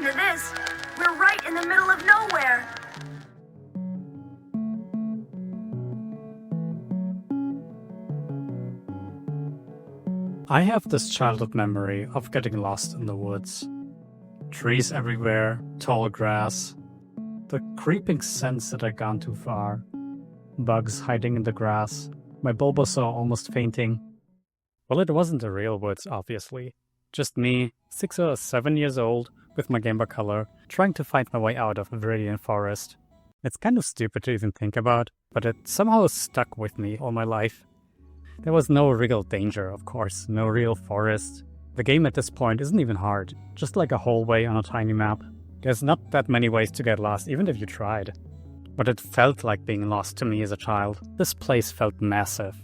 to this, we're right in the middle of nowhere. I have this childhood memory of getting lost in the woods. Trees everywhere, tall grass, the creeping sense that I'd gone too far, bugs hiding in the grass, my Bulbasaur almost fainting. Well, it wasn't the real woods, obviously. Just me, 6 or 7 years old, with my Game Boy Color, trying to find my way out of Viridian Forest. It's kind of stupid to even think about, but it somehow stuck with me all my life. There was no real danger, of course, no real forest. The game at this point isn't even hard, just like a hallway on a tiny map. There's not that many ways to get lost, even if you tried. But it felt like being lost to me as a child. This place felt massive.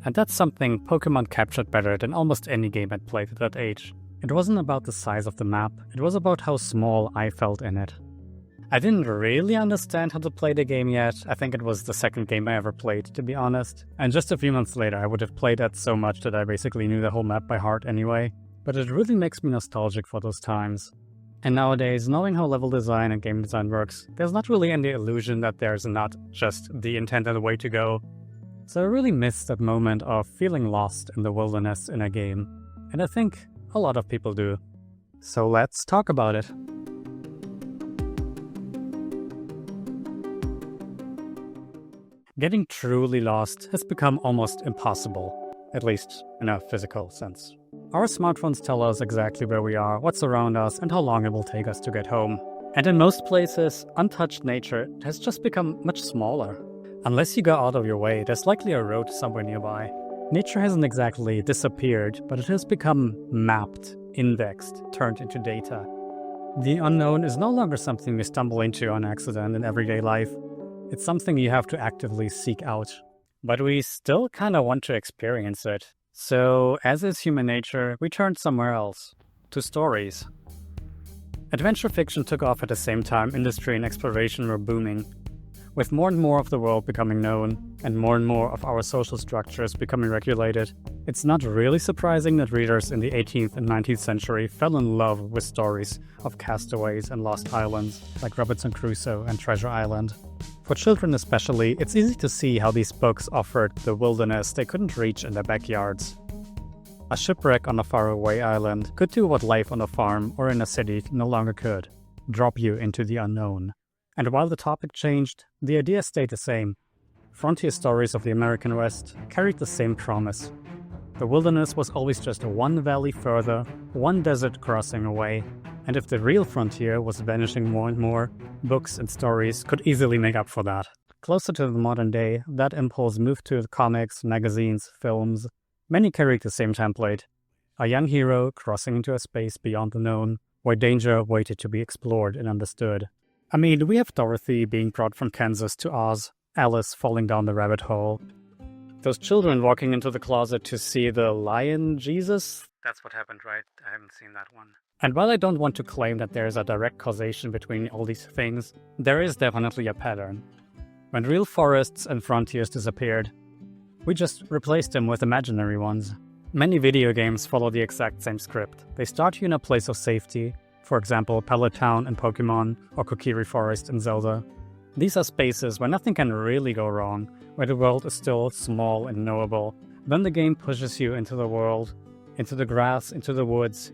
And that's something Pokémon captured better than almost any game I'd played at that age. It wasn't about the size of the map, it was about how small I felt in it. I didn't really understand how to play the game yet. I think it was the second game I ever played, to be honest. And just a few months later, I would have played that so much that I basically knew the whole map by heart anyway. But it really makes me nostalgic for those times. And nowadays, knowing how level design and game design works, there's not really any illusion that there's not just the intended way to go. So I really miss that moment of feeling lost in the wilderness in a game. And I think a lot of people do. So let's talk about it. Getting truly lost has become almost impossible, at least in a physical sense. Our smartphones tell us exactly where we are, what's around us, and how long it will take us to get home. And in most places, untouched nature has just become much smaller. Unless you go out of your way, there's likely a road somewhere nearby. Nature hasn't exactly disappeared, but it has become mapped, indexed, turned into data. The unknown is no longer something we stumble into on accident in everyday life. It's something you have to actively seek out. But we still kind of want to experience it. So, as is human nature, we turned somewhere else. To stories. Adventure fiction took off at the same time industry and exploration were booming. With more and more of the world becoming known, and more of our social structures becoming regulated, it's not really surprising that readers in the 18th and 19th century fell in love with stories of castaways and lost islands, like Robinson Crusoe and Treasure Island. For children especially, it's easy to see how these books offered the wilderness they couldn't reach in their backyards. A shipwreck on a faraway island could do what life on a farm or in a city no longer could, drop you into the unknown. And while the topic changed, the idea stayed the same. Frontier stories of the American West carried the same promise. The wilderness was always just one valley further, one desert crossing away, and if the real frontier was vanishing more and more, books and stories could easily make up for that. Closer to the modern day, that impulse moved to comics, magazines, films. Many carried the same template. A young hero crossing into a space beyond the known, where danger waited to be explored and understood. I mean, we have Dorothy being brought from Kansas to Oz, Alice falling down the rabbit hole. Those children walking into the closet to see the lion Jesus? That's what happened, right? I haven't seen that one. And while I don't want to claim that there is a direct causation between all these things, there is definitely a pattern. When real forests and frontiers disappeared, we just replaced them with imaginary ones. Many video games follow the exact same script. They start you in a place of safety, for example, Pallet Town in Pokémon or Kokiri Forest in Zelda. These are spaces where nothing can really go wrong, where the world is still small and knowable. Then the game pushes you into the world, into the grass, into the woods,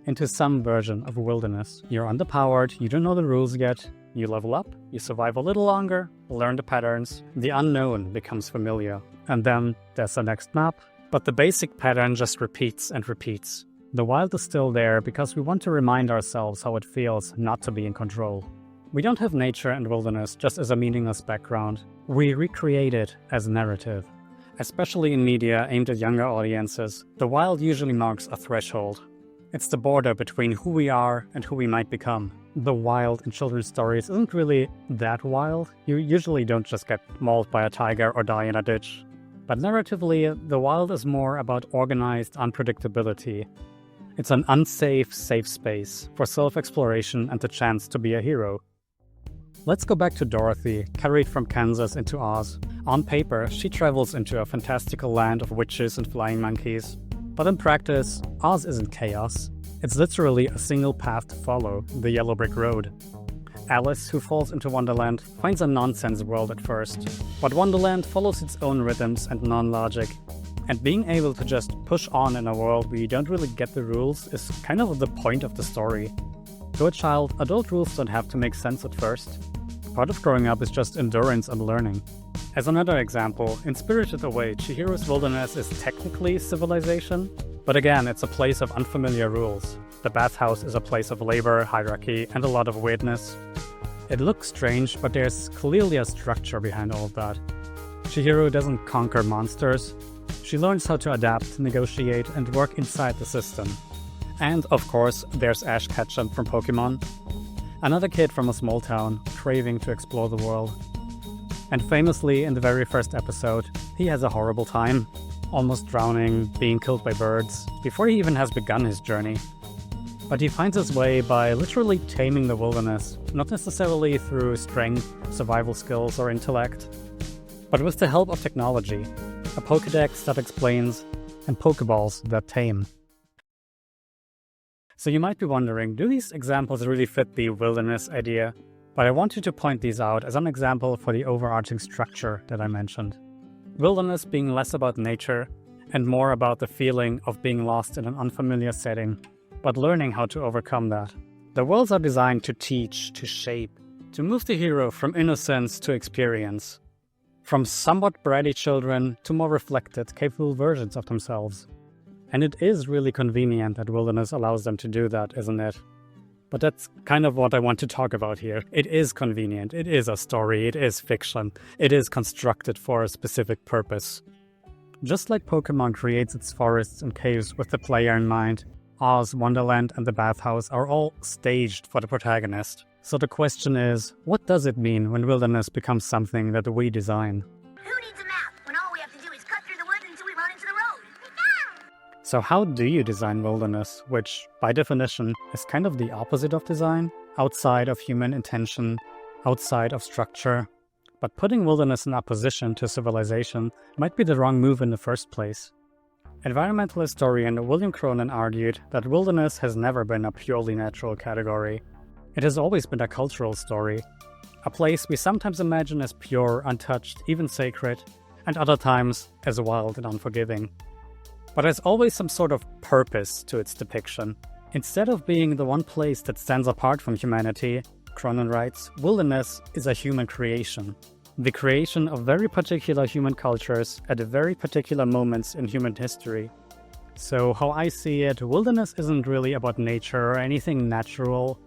into some version of wilderness. You're underpowered, you don't know the rules yet, you level up, you survive a little longer, learn the patterns, the unknown becomes familiar. And then there's the next map, but the basic pattern just repeats and repeats. The wild is still there because we want to remind ourselves how it feels not to be in control. We don't have nature and wilderness just as a meaningless background. We recreate it as narrative. Especially in media aimed at younger audiences, the wild usually marks a threshold. It's the border between who we are and who we might become. The wild in children's stories isn't really that wild. You usually don't just get mauled by a tiger or die in a ditch. But narratively, the wild is more about organized unpredictability. It's an unsafe, safe space for self-exploration and the chance to be a hero. Let's go back to Dorothy, carried from Kansas into Oz. On paper, she travels into a fantastical land of witches and flying monkeys. But in practice, Oz isn't chaos. It's literally a single path to follow, the yellow brick road. Alice, who falls into Wonderland, finds a nonsense world at first, but Wonderland follows its own rhythms and non-logic. And being able to just push on in a world where you don't really get the rules is kind of the point of the story. To a child, adult rules don't have to make sense at first. Part of growing up is just endurance and learning. As another example, in Spirited Away, Chihiro's wilderness is technically civilization, but again, it's a place of unfamiliar rules. The bathhouse is a place of labor, hierarchy, and a lot of weirdness. It looks strange, but there's clearly a structure behind all of that. Chihiro doesn't conquer monsters. She learns how to adapt, negotiate, and work inside the system. And, of course, there's Ash Ketchum from Pokémon. Another kid from a small town, craving to explore the world. And famously, in the very first episode, he has a horrible time, almost drowning, being killed by birds, before he even has begun his journey. But he finds his way by literally taming the wilderness, not necessarily through strength, survival skills, or intellect, but with the help of technology, a Pokédex that explains, and Pokéballs that tame. So you might be wondering, do these examples really fit the wilderness idea? But I wanted to point these out as an example for the overarching structure that I mentioned. Wilderness being less about nature and more about the feeling of being lost in an unfamiliar setting, but learning how to overcome that. The worlds are designed to teach, to shape, to move the hero from innocence to experience, from somewhat bratty children to more reflected, capable versions of themselves. And it is really convenient that wilderness allows them to do that, isn't it? But that's kind of what I want to talk about here. It is convenient, it is a story, it is fiction, it is constructed for a specific purpose. Just like Pokémon creates its forests and caves with the player in mind, Oz, Wonderland, and the bathhouse are all staged for the protagonist. So the question is, what does it mean when wilderness becomes something that we design? Who needs a map when all we have to do is cut through the woods until we run into the road? So how do you design wilderness, which, by definition, is kind of the opposite of design, outside of human intention, outside of structure? But putting wilderness in opposition to civilization might be the wrong move in the first place. Environmental historian William Cronin argued that wilderness has never been a purely natural category. It has always been a cultural story, a place we sometimes imagine as pure, untouched, even sacred, and other times as wild and unforgiving. But there's always some sort of purpose to its depiction. Instead of being the one place that stands apart from humanity, Cronin writes, wilderness is a human creation. The creation of very particular human cultures at very particular moments in human history. So how I see it, wilderness isn't really about nature or anything natural.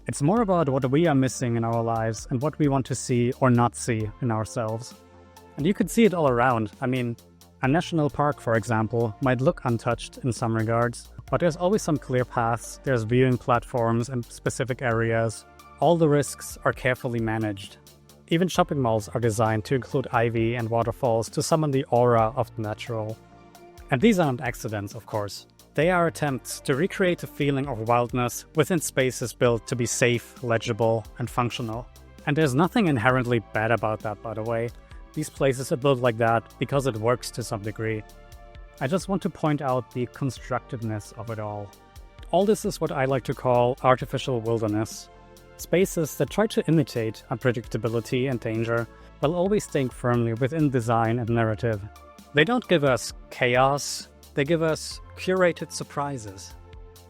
It's more about what we are missing in our lives and what we want to see or not see in ourselves. And you could see it all around. I mean, a national park, for example, might look untouched in some regards, but there's always some clear paths, there's viewing platforms in specific areas. All the risks are carefully managed. Even shopping malls are designed to include ivy and waterfalls to summon the aura of the natural. And these aren't accidents, of course. They are attempts to recreate a feeling of wildness within spaces built to be safe, legible, and functional. And there's nothing inherently bad about that, by the way. These places are built like that because it works to some degree. I just want to point out the constructiveness of it all. All this is what I like to call artificial wilderness. Spaces that try to imitate unpredictability and danger, while always staying firmly within design and narrative. They don't give us chaos, they give us curated surprises.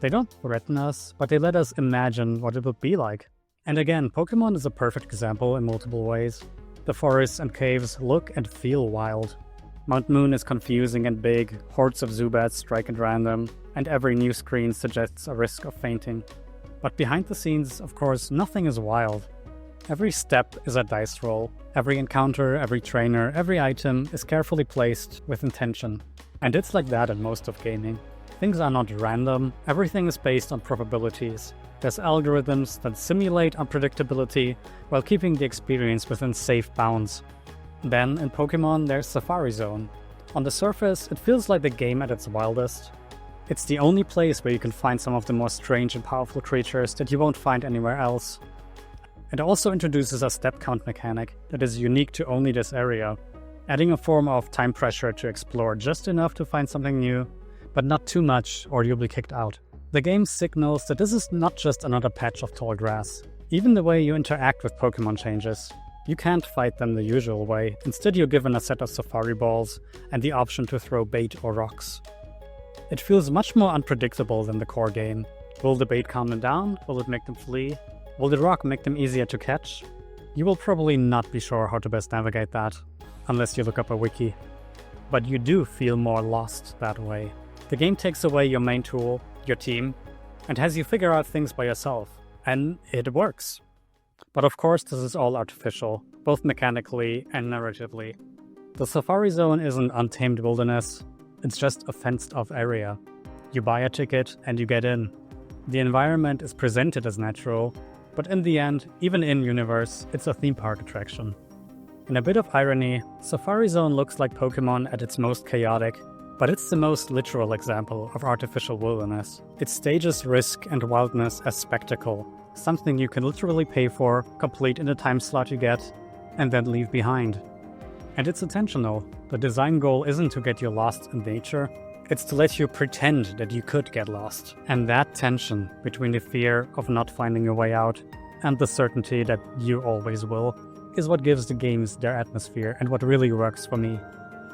They don't threaten us, but they let us imagine what it would be like. And again, Pokémon is a perfect example in multiple ways. The forests and caves look and feel wild. Mount Moon is confusing and big, hordes of Zubats strike at random, and every new screen suggests a risk of fainting. But behind the scenes, of course, nothing is wild. Every step is a dice roll. Every encounter, every trainer, every item is carefully placed with intention. And it's like that in most of gaming. Things are not random, everything is based on probabilities. There's algorithms that simulate unpredictability while keeping the experience within safe bounds. Then, in Pokémon, there's Safari Zone. On the surface, it feels like the game at its wildest. It's the only place where you can find some of the more strange and powerful creatures that you won't find anywhere else. It also introduces a step count mechanic that is unique to only this area, adding a form of time pressure to explore just enough to find something new, but not too much or you'll be kicked out. The game signals that this is not just another patch of tall grass. Even the way you interact with Pokémon changes. You can't fight them the usual way, instead you're given a set of safari balls and the option to throw bait or rocks. It feels much more unpredictable than the core game. Will the bait calm them down? Will it make them flee? Will the rock make them easier to catch? You will probably not be sure how to best navigate that, unless you look up a wiki. But you do feel more lost that way. The game takes away your main tool, your team, and has you figure out things by yourself. And it works. But of course this is all artificial, both mechanically and narratively. The Safari Zone isn't untamed wilderness, it's just a fenced-off area. You buy a ticket and you get in. The environment is presented as natural, but in the end, even in-universe, it's a theme park attraction. In a bit of irony, Safari Zone looks like Pokémon at its most chaotic, but it's the most literal example of artificial wilderness. It stages risk and wildness as spectacle, something you can literally pay for, complete in the time slot you get, and then leave behind. And it's intentional. The design goal isn't to get you lost in nature, it's to let you pretend that you could get lost. And that tension between the fear of not finding a way out and the certainty that you always will is what gives the games their atmosphere and what really works for me.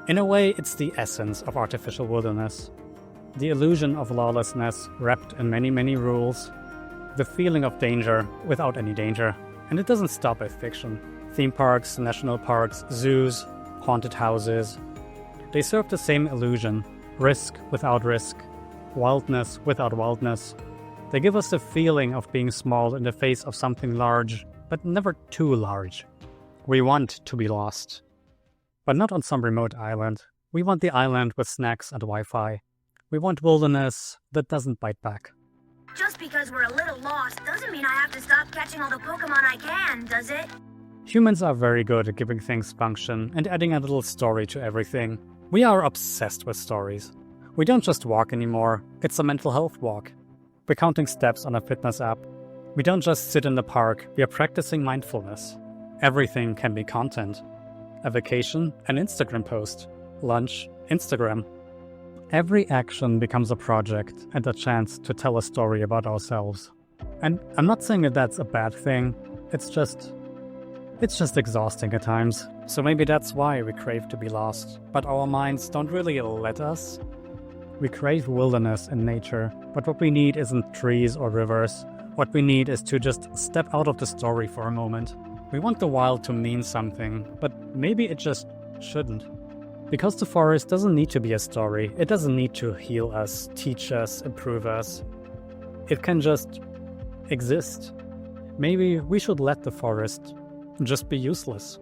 In a way, it's the essence of artificial wilderness. The illusion of lawlessness wrapped in many rules. The feeling of danger without any danger. And it doesn't stop at fiction. Theme parks, national parks, zoos, haunted houses. They serve the same illusion. Risk without risk. Wildness without wildness. They give us the feeling of being small in the face of something large, but never too large. We want to be lost. But not on some remote island. We want the island with snacks and Wi-Fi. We want wilderness that doesn't bite back. Just because we're a little lost doesn't mean I have to stop catching all the Pokémon I can, does it? Humans are very good at giving things function and adding a little story to everything. We are obsessed with stories. We don't just walk anymore, it's a mental health walk. We're counting steps on a fitness app. We don't just sit in the park, we are practicing mindfulness. Everything can be content. A vacation, an Instagram post. Lunch, Instagram. Every action becomes a project and a chance to tell a story about ourselves. And I'm not saying that that's a bad thing, it's just exhausting at times. So maybe that's why we crave to be lost. But our minds don't really let us. We crave wilderness and nature, but what we need isn't trees or rivers. What we need is to just step out of the story for a moment. We want the wild to mean something, but maybe it just shouldn't. Because the forest doesn't need to be a story. It doesn't need to heal us, teach us, improve us. It can just exist. Maybe we should let the forest just be useless.